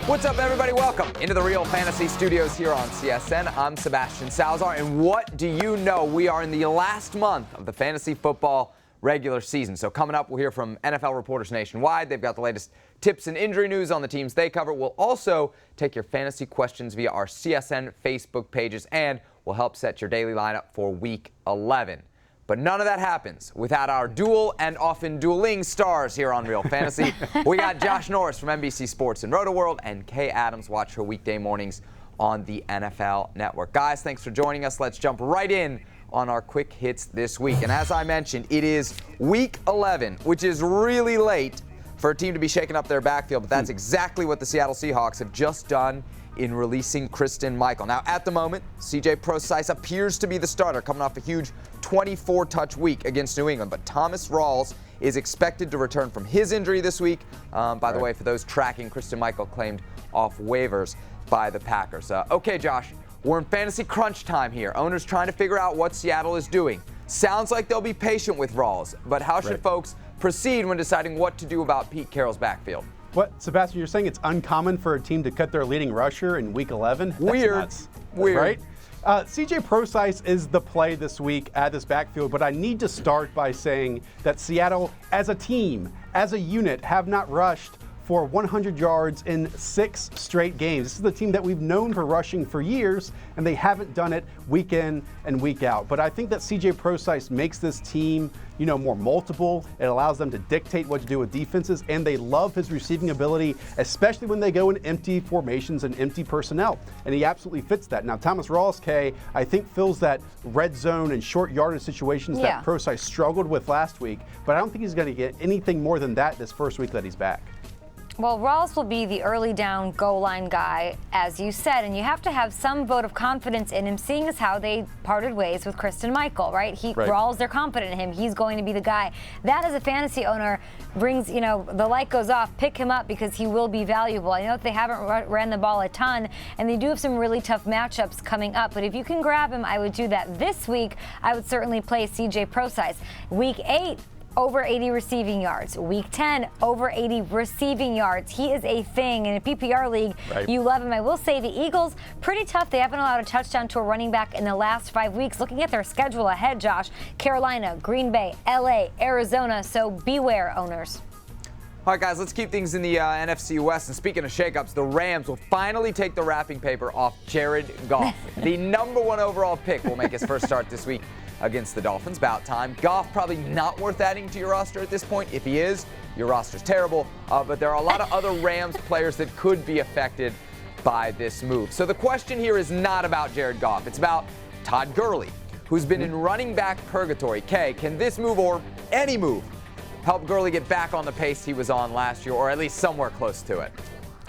What's up, everybody? Welcome into the Real Fantasy Studios here on CSN. I'm Sebastian Salazar, and what do you know? We are in the last month of the fantasy football regular season. So coming up, we'll hear from NFL reporters nationwide. They've got the latest tips and injury news on the teams they cover. We'll also take your fantasy questions via our CSN Facebook pages, and we'll help set your daily lineup for Week 11. But none of that happens without our dual and often dueling stars here on Real Fantasy. We got Josh Norris from NBC Sports and Roto World, and Kay Adams. Watch her weekday mornings on the NFL Network. Guys, thanks for joining us. Let's jump right in on our quick hits this week. And as I mentioned, it is Week 11, which is really late for a team to be shaking up their backfield, but that's exactly what the Seattle Seahawks have just done in releasing Christine Michael. Now, at the moment, C.J. Prosise appears to be the starter, coming off a huge 24-touch week against New England. But Thomas Rawls is expected to return from his injury this week. By the way, for those tracking, Christine Michael claimed off waivers by the Packers. Okay, Josh, we're in fantasy crunch time here. Owners trying to figure out what Seattle is doing. Sounds like they'll be patient with Rawls, but how should folks proceed when deciding what to do about Pete Carroll's backfield? What, Sebastian, you're saying it's uncommon for a team to cut their leading rusher in Week 11? That's Weird. Nuts. Weird. Right? C.J. Prosise is the play this week at this backfield, but I need to start by saying that Seattle, as a team, as a unit, have not rushed for 100 yards in 6 straight games. This is the team that we've known for rushing for years, and they haven't done it week in and week out. But I think that C.J. Prosise makes this team, more multiple. It allows them to dictate what to do with defenses, and they love his receiving ability, especially when they go in empty formations and empty personnel. And he absolutely fits that. Now, Thomas Rawls, Kay, I think fills that red zone and short yardage situations that Prosise struggled with last week, but I don't think he's going to get anything more than that this first week that he's back. Well, Rawls will be the early down goal line guy, as you said, and you have to have some vote of confidence in him, seeing as how they parted ways with Christine Michael, right? Rawls, they're confident in him. He's going to be the guy. That, as a fantasy owner, brings, the light goes off. Pick him up because he will be valuable. I know that they haven't ran the ball a ton, and they do have some really tough matchups coming up, but if you can grab him, I would do that. This week, I would certainly play C.J. Prosise. Week 8, over 80 receiving yards. Week 10, over 80 receiving yards. He is a thing. In a PPR league, you love him. I will say the Eagles, pretty tough. They haven't allowed a touchdown to a running back in the last 5 weeks. Looking at their schedule ahead, Josh, Carolina, Green Bay, LA, Arizona. So beware, owners. All right, guys, let's keep things in the NFC West. And speaking of shakeups, the Rams will finally take the wrapping paper off Jared Goff. The #1 overall pick will make his first start this week against the Dolphins. About time. Goff probably not worth adding to your roster at this point. If he is, your roster's terrible. But there are a lot of other Rams players that could be affected by this move. So the question here is not about Jared Goff. It's about Todd Gurley, who's been in running back purgatory. Kay, can this move or any move help Gurley get back on the pace he was on last year, or at least somewhere close to it?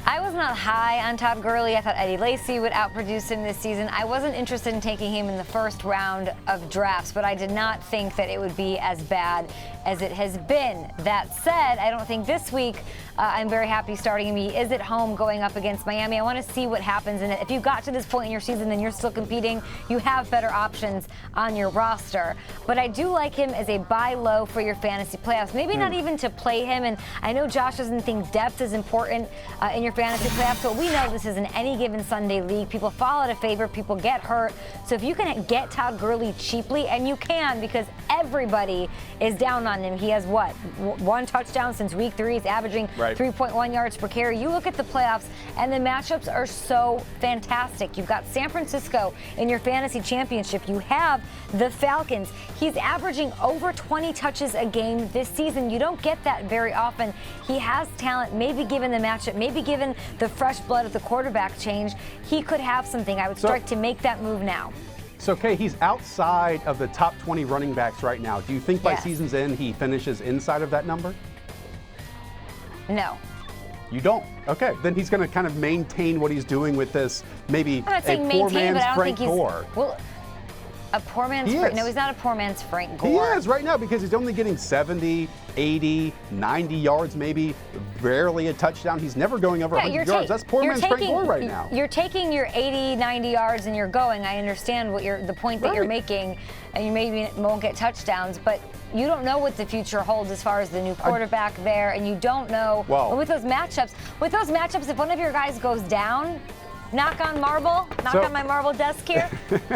I was not high on Todd Gurley. I thought Eddie Lacy would outproduce him this season. I wasn't interested in taking him in the first round of drafts, but I did not think that it would be as bad as it has been. That said, I don't think this week I'm very happy starting him. He is at home going up against Miami. I want to see what happens. And if you got to this point in your season and you're still competing, you have better options on your roster. But I do like him as a buy low for your fantasy playoffs. Maybe not even to play him. And I know Josh doesn't think depth is important in your fantasy playoffs, but we know this is an any given Sunday league. People fall out of favor. People get hurt. So if you can get Todd Gurley cheaply, and you can because everybody is down on him. He has, 1 touchdown since week 3. He's averaging 3.1 yards per carry. You look at the playoffs, and the matchups are so fantastic. You've got San Francisco in your fantasy championship. You have the Falcons. He's averaging over 20 touches a game this season. You don't get that very often. He has talent, maybe given the matchup, maybe given the fresh blood of the quarterback change. He could have something. I would strike to make that move now. So, Kay, he's outside of the top 20 running backs right now. Do you think by season's end he finishes inside of that number? No. You don't? Okay. Then he's going to kind of maintain what he's doing with this, maybe I'm not saying a poor man's but I don't Frank think he's, Gore. Well, A poor man's He Frank. is. No, he's not a poor man's Frank He Gore. is right now because he's only getting 70, 80, 90 yards, maybe barely a touchdown. He's never going over 100 yards. That's poor man's Frank Gore right now. You're taking your 80, 90 yards and you're going. I understand the point that you're making, and you maybe won't get touchdowns, but you don't know what the future holds as far as the new quarterback there, and you don't know with those matchups. With those matchups, if one of your guys goes down, knock on my marble desk here.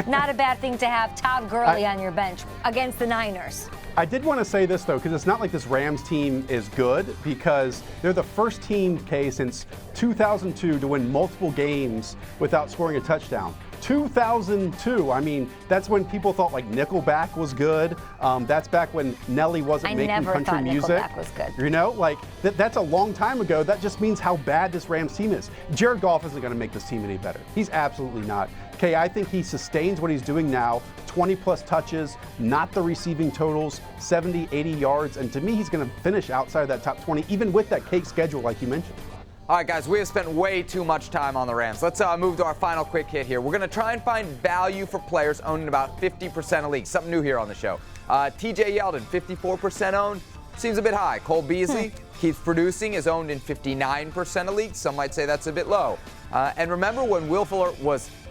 Not a bad thing to have Todd Gurley on your bench against the Niners. I did want to say this, though, because it's not like this Rams team is good, because they're the first team, since 2002 to win multiple games without scoring a touchdown. 2002. I mean, that's when people thought like Nickelback was good. That's back when Nelly wasn't making country music. Nickelback was good. You know, like that's a long time ago. That just means how bad this Rams team is. Jared Goff isn't going to make this team any better. He's absolutely not. Okay, I think he sustains what he's doing now. 20-plus touches, not the receiving totals, 70, 80 yards, and to me, he's going to finish outside of that top 20, even with that cake schedule like you mentioned. All right, guys, we have spent way too much time on the Rams. Let's move to our final quick hit here. We're going to try and find value for players owned in about 50% of leagues. Something new here on the show. TJ Yeldon, 54% owned. Seems a bit high. Cole Beasley keeps producing, is owned in 59% of leagues. Some might say that's a bit low. And remember when Will Fuller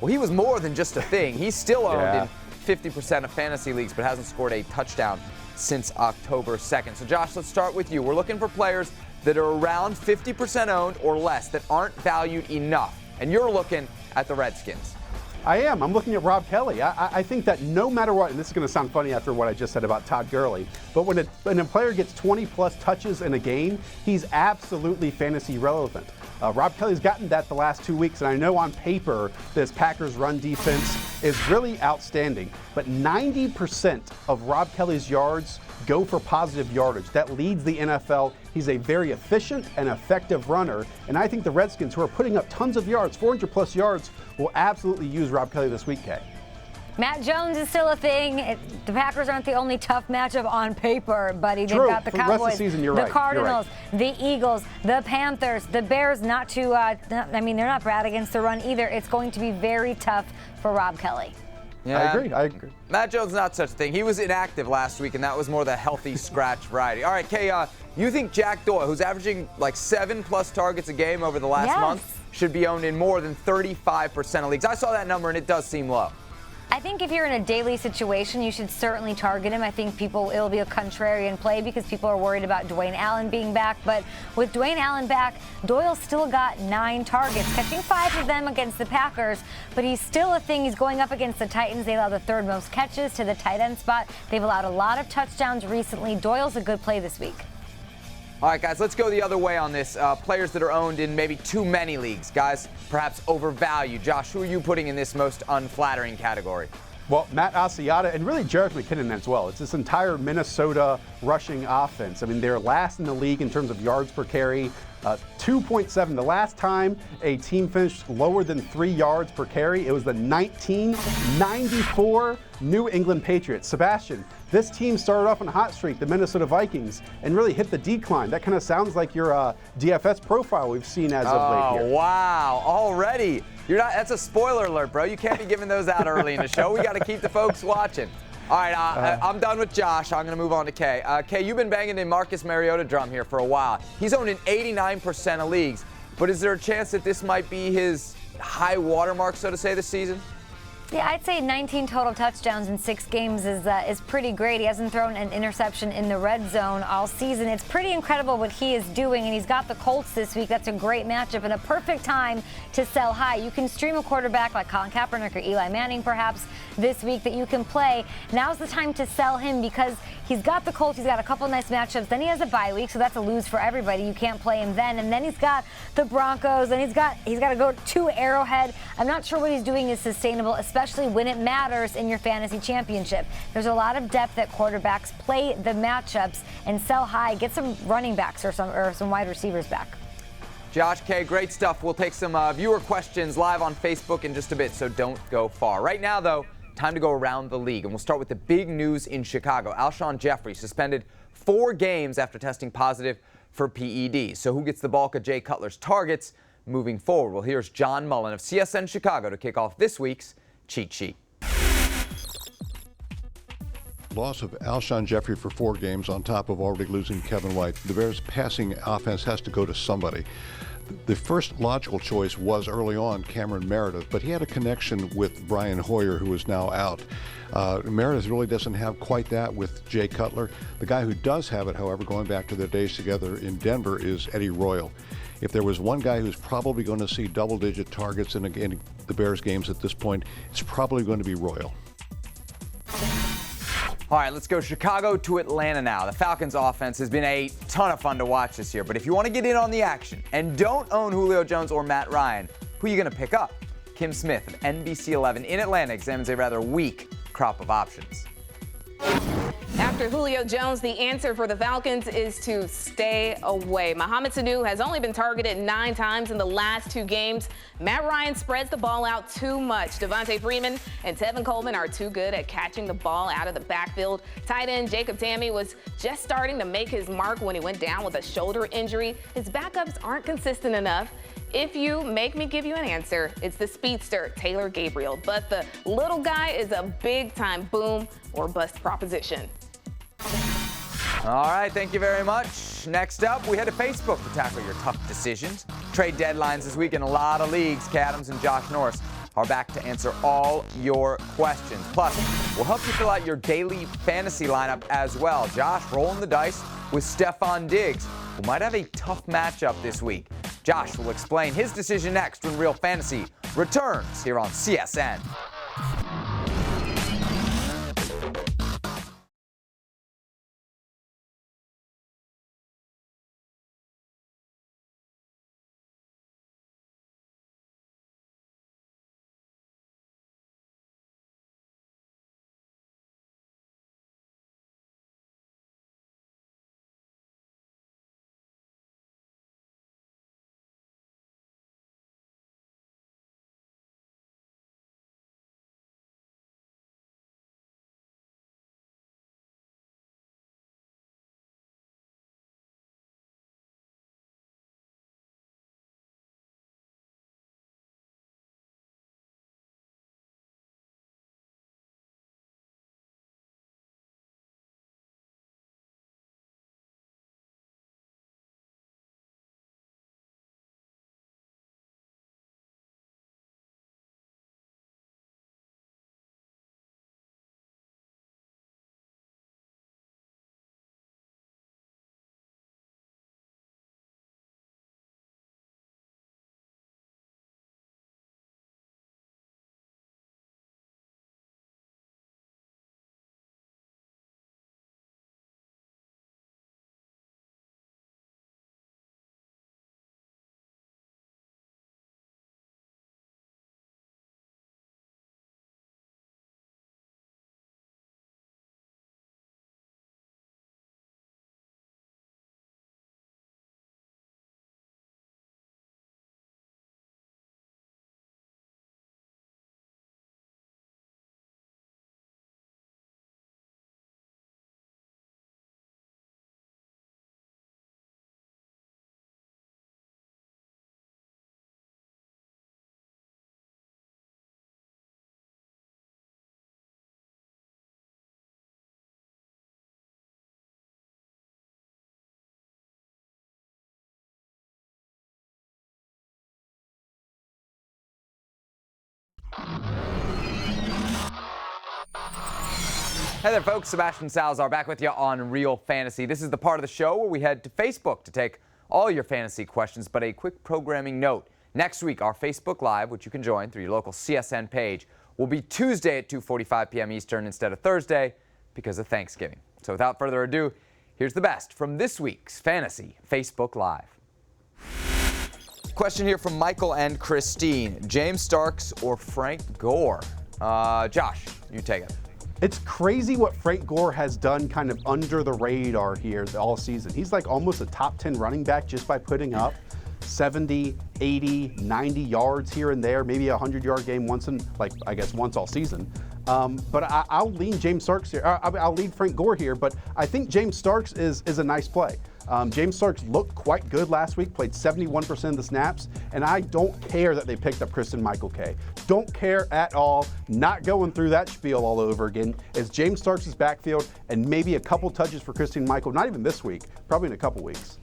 he was more than just a thing. He's still owned in 50% of fantasy leagues, but hasn't scored a touchdown since October 2nd. So, Josh, let's start with you. We're looking for players that are around 50% owned or less that aren't valued enough. And you're looking at the Redskins. I am. I'm looking at Rob Kelly. I think that no matter what, and this is going to sound funny after what I just said about Todd Gurley, but when a player gets 20-plus touches in a game, he's absolutely fantasy relevant. Rob Kelly's gotten that the last 2 weeks, and I know on paper this Packers run defense is really outstanding, but 90% of Rob Kelly's yards go for positive yardage. That leads the NFL. He's a very efficient and effective runner, and I think the Redskins, who are putting up tons of yards, 400-plus yards, will absolutely use Rob Kelly this week, Kay. Matt Jones is still a thing. The Packers aren't the only tough matchup on paper, buddy. They've True. got the For Cowboys, the rest of the season, you're the right. Cardinals, the Eagles, the Panthers, the Bears. They're not bad against the run either. It's going to be very tough for Rob Kelly. Yeah. I agree. Matt Jones is not such a thing. He was inactive last week, and that was more the healthy scratch variety. All right, Kay, you think Jack Doyle, who's averaging like 7+ targets a game over the last month, should be owned in more than 35% of leagues? I saw that number, and it does seem low. I think if you're in a daily situation, you should certainly target him. I think it'll be a contrarian play because people are worried about Dwayne Allen being back. But with Dwayne Allen back, Doyle still got 9 targets, catching 5 of them against the Packers. But he's still a thing. He's going up against the Titans. They allow the 3rd most catches to the tight end spot. They've allowed a lot of touchdowns recently. Doyle's a good play this week. All right, guys, let's go the other way on this. Players that are owned in maybe too many leagues. Guys, perhaps overvalued. Josh, who are you putting in this most unflattering category? Well, Matt Asiata and really Jerick McKinnon as well. It's this entire Minnesota rushing offense. I mean, they're last in the league in terms of yards per carry, 2.7. The last time a team finished lower than 3 yards per carry, it was the 1994 New England Patriots. Sebastian, this team started off on a hot streak, the Minnesota Vikings, and really hit the decline. That kind of sounds like your DFS profile we've seen as of late here. Oh, wow. Already. That's a spoiler alert, bro. You can't be giving those out early in the show. We got to keep the folks watching. All right, I'm done with Josh. I'm going to move on to Kay. Kay, you've been banging the Marcus Mariota drum here for a while. He's owned in 89% of leagues, but is there a chance that this might be his high watermark, so to say, this season? Yeah, I'd say 19 total touchdowns in 6 games is pretty great. He hasn't thrown an interception in the red zone all season. It's pretty incredible what he is doing, and he's got the Colts this week. That's a great matchup and a perfect time to sell high. You can stream a quarterback like Colin Kaepernick or Eli Manning perhaps this week that you can play. Now's the time to sell him because he's got the Colts. He's got a couple nice matchups. Then he has a bye week, so that's a lose for everybody. You can't play him then. And then he's got the Broncos, and he's got to go to Arrowhead. I'm not sure what he's doing is sustainable, especially when it matters in your fantasy championship. There's a lot of depth at quarterbacks. Play the matchups and sell high. Get some running backs or some wide receivers back. Josh, Kay, great stuff. We'll take some viewer questions live on Facebook in just a bit, so don't go far. Right now, though, time to go around the league, and we'll start with the big news in Chicago. Alshon Jeffery suspended 4 games after testing positive for PED. So who gets the bulk of Jay Cutler's targets moving forward? Well, here's John Mullen of CSN Chicago to kick off this week's Cheat Sheet. Loss of Alshon Jeffery for 4 games on top of already losing Kevin White. The Bears' passing offense has to go to somebody. The first logical choice was early on Cameron Meredith, but he had a connection with Brian Hoyer, who is now out. Meredith really doesn't have quite that with Jay Cutler. The guy who does have it, however, going back to their days together in Denver, is Eddie Royal. If there was one guy who's probably going to see double-digit targets in the Bears games at this point, it's probably going to be Royal. All right, let's go Chicago to Atlanta now. The Falcons' offense has been a ton of fun to watch this year, but if you want to get in on the action and don't own Julio Jones or Matt Ryan, who are you going to pick up? Kim Smith of NBC 11 in Atlanta examines a rather weak crop of options. After Julio Jones, the answer for the Falcons is to stay away. Mohamed Sanu has only been targeted 9 times in the last 2 games. Matt Ryan spreads the ball out too much. Devontae Freeman and Tevin Coleman are too good at catching the ball out of the backfield. Tight end Jacob Tamme was just starting to make his mark when he went down with a shoulder injury. His backups aren't consistent enough. If you make me give you an answer, it's the speedster, Taylor Gabriel. But the little guy is a big-time boom or bust proposition. All right, thank you very much. Next up, we head to Facebook to tackle your tough decisions. Trade deadlines this week in a lot of leagues. Adams and Josh Norris are back to answer all your questions. Plus, we'll help you fill out your daily fantasy lineup as well. Josh rolling the dice with Stephon Diggs, who might have a tough matchup this week. Josh will explain his decision next when Real Fantasy returns here on CSN. Hey there, folks. Sebastian Salazar back with you on Real Fantasy. This is the part of the show where we head to Facebook to take all your fantasy questions. But a quick programming note. Next week, our Facebook Live, which you can join through your local CSN page, will be Tuesday at 2:45 p.m. Eastern instead of Thursday because of Thanksgiving. So without further ado, here's the best from this week's Fantasy Facebook Live. Question here from Michael and Christine. James Starks or Frank Gore? Josh, you take it. It's crazy what Frank Gore has done kind of under the radar here all season. He's like almost a top 10 running back just by putting up 70, 80, 90 yards here and there, maybe a 100-yard game once all season. But I'll lean James Starks here. I'll lean Frank Gore here, but I think James Starks is a nice play. James Starks looked quite good last week, played 71% of the snaps, and I don't care that they picked up Christine Michael K. Don't care at all. Not going through that spiel all over again. It's James Starks' backfield and maybe a couple touches for Christine Michael, not even this week, probably in a couple weeks.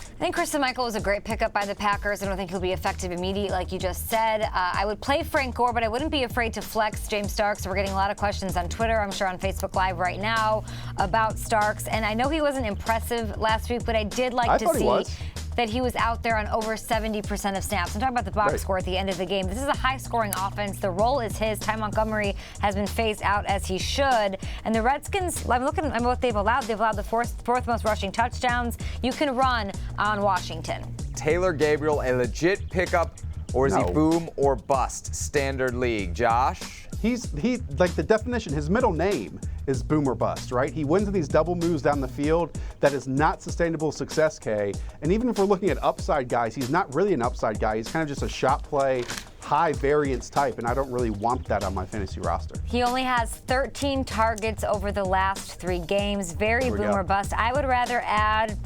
I think Christine Michael was a great pickup by the Packers. I don't think he'll be effective immediately, like you just said. I would play Frank Gore, but I wouldn't be afraid to flex James Starks. We're getting a lot of questions on Twitter, I'm sure on Facebook Live right now, about Starks. And I know he wasn't impressive last week, but I did like to see that he was out there on over 70% of snaps. I'm talking about the box score at the end of the game. This is a high-scoring offense. The role is his. Ty Montgomery has been phased out as he should. And the Redskins, I'm looking at what they've allowed. They've allowed the fourth most rushing touchdowns. You can run on Washington. Taylor Gabriel, a legit pickup, or is he boom or bust? Standard league. Josh? He's like the definition, his middle name is boom or bust, right? He wins in these double moves down the field. That is not sustainable success, Kay. And even if we're looking at upside guys, he's not really an upside guy. He's kind of just a shot play, high variance type, and I don't really want that on my fantasy roster. He only has 13 targets over the last 3 games. Very boom or bust. I would rather add,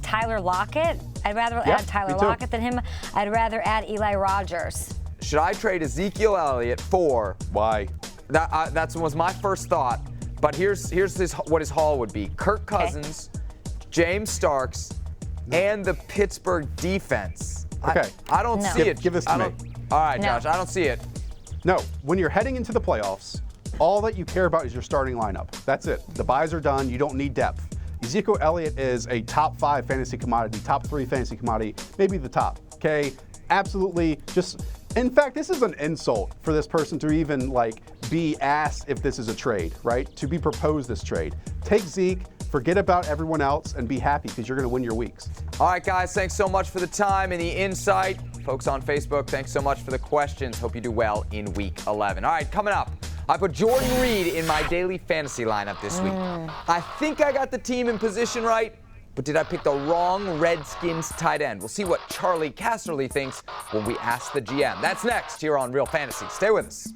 Tyler Lockett. I'd rather add Tyler Lockett than him. I'd rather add Eli Rogers. Should I trade Ezekiel Elliott for? Why? That was my first thought. But here's what his haul would be: Kirk Cousins, James Starks, and the Pittsburgh defense. Okay. I don't see it. Give this to me. All right, Josh. I don't see it. No. When you're heading into the playoffs, all that you care about is your starting lineup. That's it. The buys are done. You don't need depth. Ezekiel Elliott is a top 5 fantasy commodity, top 3 fantasy commodity, maybe the top. Okay. Absolutely. In fact, this is an insult for this person to even be asked if this is a trade, right? To be proposed this trade. Take Zeke, forget about everyone else, and be happy because you're going to win your weeks. All right, guys, thanks so much for the time and the insight. Folks on Facebook, thanks so much for the questions. Hope you do well in Week 11. All right, coming up, I put Jordan Reed in my daily fantasy lineup this week. I think I got the team in position right, but did I pick the wrong Redskins tight end? We'll see what Charlie Casserly thinks when we ask the GM. That's next here on Real Fantasy. Stay with us.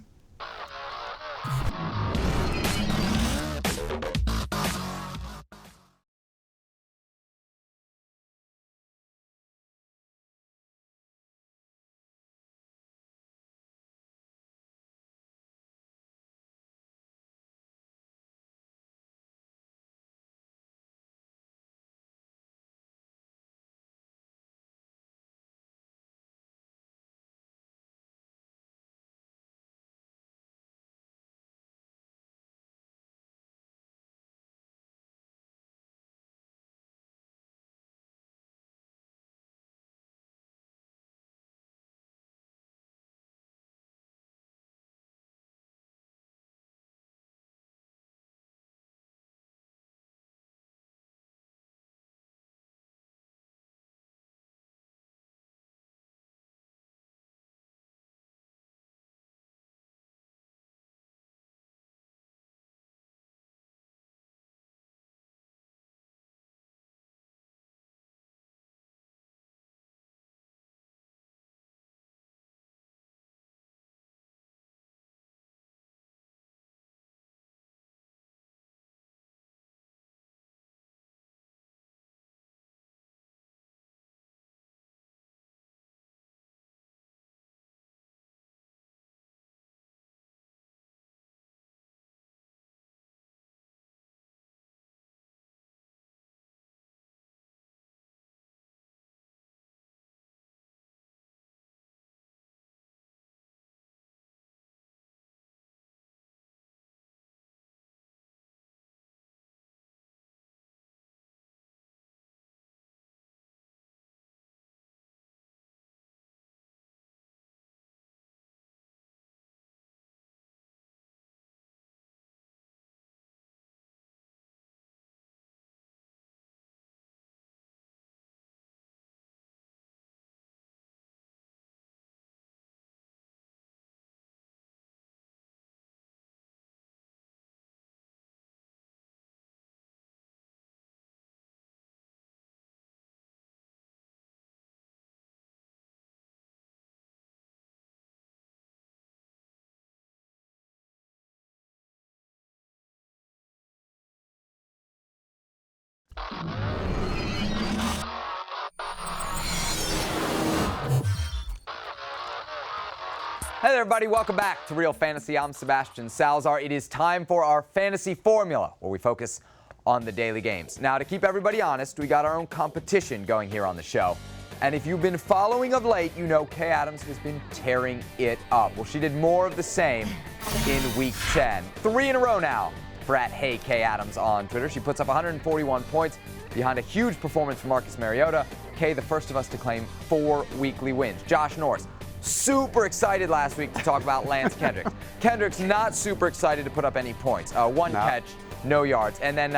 Hey there, everybody. Welcome back to Real Fantasy. I'm Sebastian Salazar. It is time for our fantasy formula, where we focus on the daily games. Now, to keep everybody honest, we got our own competition going here on the show. And if you've been following of late, you know Kay Adams has been tearing it up. Well, she did more of the same in Week 10. 3 in a row now for @HeyKAdams on Twitter. She puts up 141 points behind a huge performance from Marcus Mariota. Kay, the first of us to claim 4 weekly wins. Josh Norris, super excited last week to talk about Lance Kendricks. Kendricks not super excited to put up any points. One catch, no yards. And then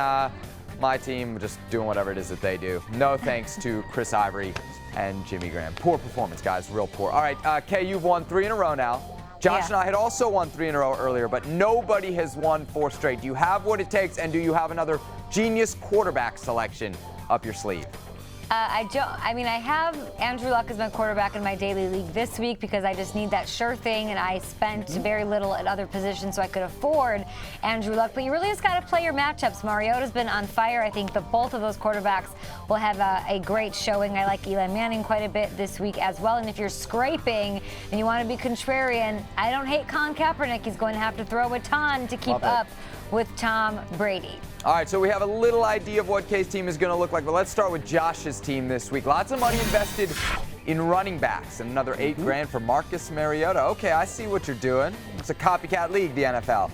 my team just doing whatever it is that they do. No thanks to Chris Ivory and Jimmy Graham. Poor performance, guys, real poor. All right, Kay, you've won 3 in a row now. Josh and I had also won 3 in a row earlier, but nobody has won 4 straight. Do you have what it takes, and do you have another genius quarterback selection up your sleeve? I don't. I mean, I have Andrew Luck as my quarterback in my daily league this week because I just need that sure thing, and I spent very little at other positions so I could afford Andrew Luck. But you really just got to play your matchups. Mariota's been on fire. I think that both of those quarterbacks will have a great showing. I like Eli Manning quite a bit this week as well. And if you're scraping and you want to be contrarian, I don't hate Colin Kaepernick. He's going to have to throw a ton to keep up with Tom Brady. All right, so we have a little idea of what Kay's team is going to look like, but let's start with Josh's team this week. Lots of money invested in running backs, and another $8 grand for Marcus Mariota. Okay, I see what you're doing. It's a copycat league, the NFL.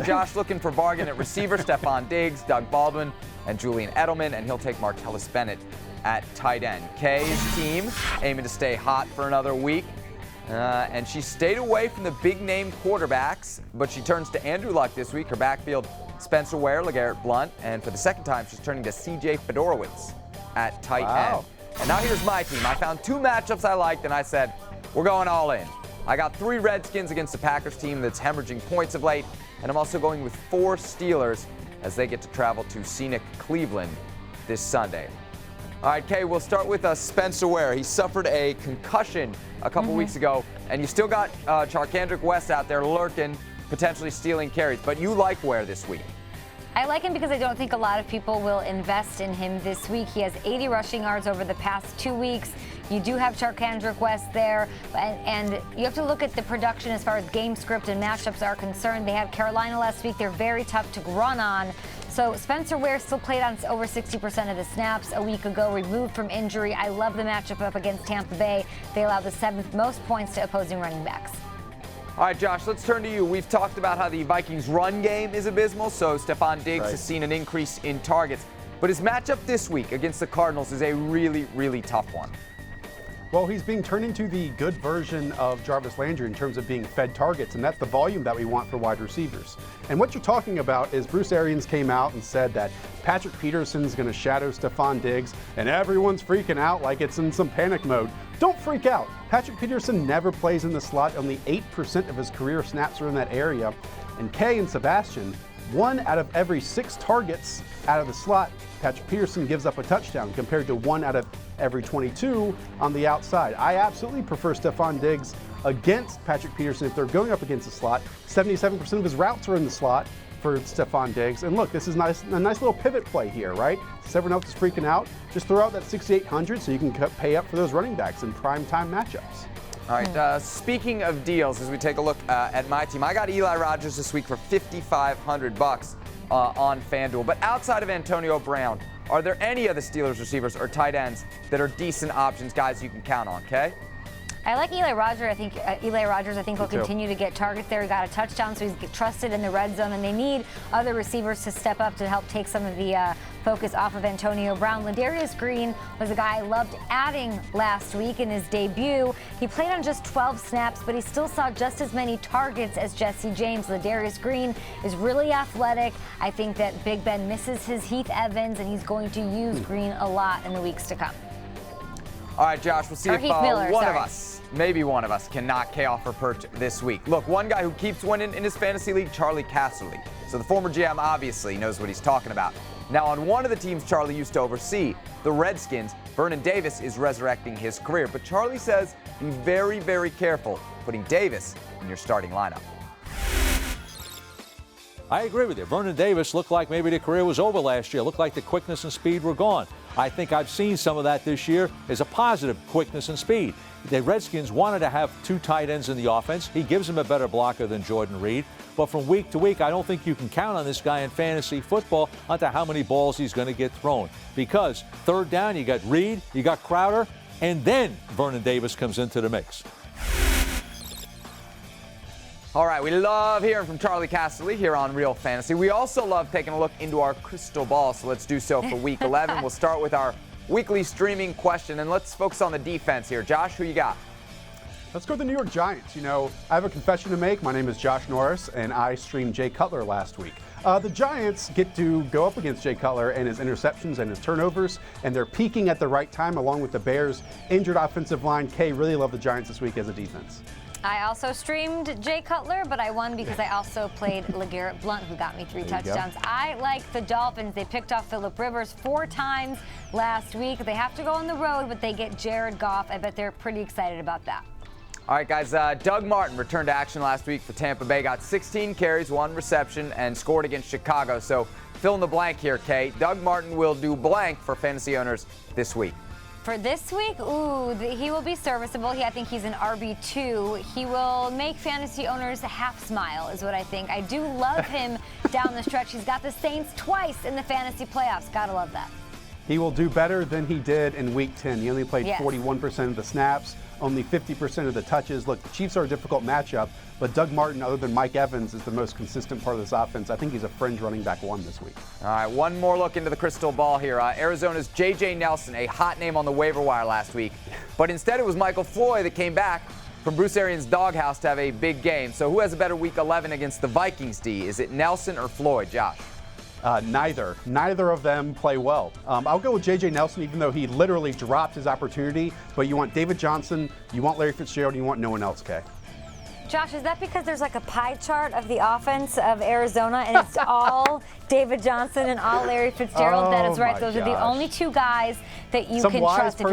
Josh looking for bargain at receiver, Stephon Diggs, Doug Baldwin, and Julian Edelman, and he'll take Martellus Bennett at tight end. Kay's team aiming to stay hot for another week. And she stayed away from the big-name quarterbacks, but she turns to Andrew Luck this week. Her backfield, Spencer Ware, LeGarrette Blount, and for the second time, she's turning to C.J. Fedorowicz at tight end. And now here's my team. I found 2 matchups I liked, and I said, we're going all in. I got 3 Redskins against the Packers team that's hemorrhaging points of late, and I'm also going with 4 Steelers as they get to travel to scenic Cleveland this Sunday. All right, Kay, we'll start with Spencer Ware. He suffered a concussion a couple weeks ago, and you still got Charkandrick West out there lurking, potentially stealing carries. But you like Ware this week. I like him because I don't think a lot of people will invest in him this week. He has 80 rushing yards over the past 2 weeks. You do have Charkandrick West there, and you have to look at the production as far as game script and matchups are concerned. They had Carolina last week. They're very tough to run on. So Spencer Ware still played on over 60% of the snaps a week ago, removed from injury. I love the matchup up against Tampa Bay. They allow the 7th most points to opposing running backs. All right, Josh, let's turn to you. We've talked about how the Vikings' run game is abysmal, so Stephon Diggs has seen an increase in targets. But his matchup this week against the Cardinals is a really, really tough one. Well, he's being turned into the good version of Jarvis Landry in terms of being fed targets, and that's the volume that we want for wide receivers. And what you're talking about is Bruce Arians came out and said that Patrick Peterson's going to shadow Stephon Diggs, and everyone's freaking out like it's in some panic mode. Don't freak out. Patrick Peterson never plays in the slot. Only 8% of his career snaps are in that area. And Kay and Sebastian, 1 out of every 6 targets out of the slot, Patrick Peterson gives up a touchdown compared to 1 out of every 22 on the outside. I absolutely prefer Stephon Diggs against Patrick Peterson if they're going up against the slot. 77% of his routes are in the slot for Stephon Diggs. And look, this is a nice little pivot play here, right? Since everyone else is freaking out, just throw out that 6,800 so you can pay up for those running backs in prime time matchups. All right, speaking of deals, as we take a look at my team, I got Eli Rogers this week for $5,500 on FanDuel. But outside of Antonio Brown, are there any other Steelers receivers or tight ends that are decent options, guys you can count on, okay? I like Eli Rogers. I think will continue to get targets there. He got a touchdown, so he's trusted in the red zone, and they need other receivers to step up to help take some of the focus off of Antonio Brown. Ladarius Green was a guy I loved adding last week in his debut. He played on just 12 snaps, but he still saw just as many targets as Jesse James. Ladarius Green is really athletic. I think that Big Ben misses his Heath Evans, and he's going to use Green a lot in the weeks to come. All right, Josh, we'll see if maybe one of us can knock Kay off her perch this week. Look, one guy who keeps winning in his fantasy league, Charlie Casserly. So the former GM obviously knows what he's talking about. Now, on one of the teams Charlie used to oversee, the Redskins, Vernon Davis is resurrecting his career. But Charlie says be very, very careful putting Davis in your starting lineup. I agree with you. Vernon Davis looked like maybe the career was over last year. Looked like the quickness and speed were gone. I think I've seen some of that this year as a positive, quickness and speed. The Redskins wanted to have 2 tight ends in the offense. He gives them a better blocker than Jordan Reed. But from week to week, I don't think you can count on this guy in fantasy football onto how many balls he's going to get thrown. Because third down, you got Reed, you got Crowder, and then Vernon Davis comes into the mix. All right, we love hearing from Charlie Casserly here on Real Fantasy. We also love taking a look into our crystal ball, so let's do so for Week 11. We'll start with our weekly streaming question, and let's focus on the defense here. Josh, who you got? Let's go to the New York Giants. You know, I have a confession to make. My name is Josh Norris, and I streamed Jay Cutler last week. The Giants get to go up against Jay Cutler and his interceptions and his turnovers, and they're peaking at the right time along with the Bears' injured offensive line. Kay, really love the Giants this week as a defense. I also streamed Jay Cutler, but I won because I also played LeGarrette Blount, who got me 3 touchdowns. I like the Dolphins. They picked off Phillip Rivers 4 times last week. They have to go on the road, but they get Jared Goff. I bet they're pretty excited about that. All right, guys, Doug Martin returned to action last week for Tampa Bay. Got 16 carries, 1 reception, and scored against Chicago. So fill in the blank here, Kay. Doug Martin will do blank for fantasy owners this week. For this week, he will be serviceable. I think he's an RB2. He will make fantasy owners half smile, is what I think. I do love him down the stretch. He's got the Saints twice in the fantasy playoffs. Gotta love that. He will do better than he did in Week 10. He only played 41% of the snaps, only 50% of the touches. Look, the Chiefs are a difficult matchup, but Doug Martin, other than Mike Evans, is the most consistent part of this offense. I think he's a fringe running back 1 this week. All right, one more look into the crystal ball here. Arizona's J.J. Nelson, a hot name on the waiver wire last week. But instead it was Michael Floyd that came back from Bruce Arians' doghouse to have a big game. So who has a better Week 11 against the Vikings, D? Is it Nelson or Floyd, Josh? Neither. Neither of them play well. I'll go with J.J. Nelson, even though he literally dropped his opportunity. But you want David Johnson, you want Larry Fitzgerald, you want no one else, Kay. Josh, is that because there's like a pie chart of the offense of Arizona and it's all David Johnson and all Larry Fitzgerald? That is right. Those are the only 2 guys that you can trust. If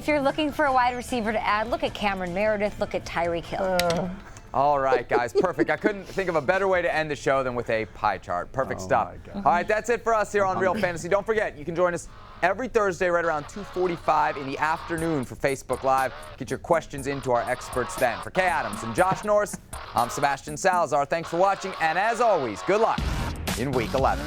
you're looking for a wide receiver to add, look at Cameron Meredith, look at Tyreek Hill. All right, guys, perfect. I couldn't think of a better way to end the show than with a pie chart. Perfect stuff. All right, that's it for us here on Real Fantasy. Don't forget, you can join us every Thursday right around 2:45 in the afternoon for Facebook Live. Get your questions into our experts then. For Kay Adams and Josh Norris, I'm Sebastian Salazar. Thanks for watching, and as always, good luck in Week 11.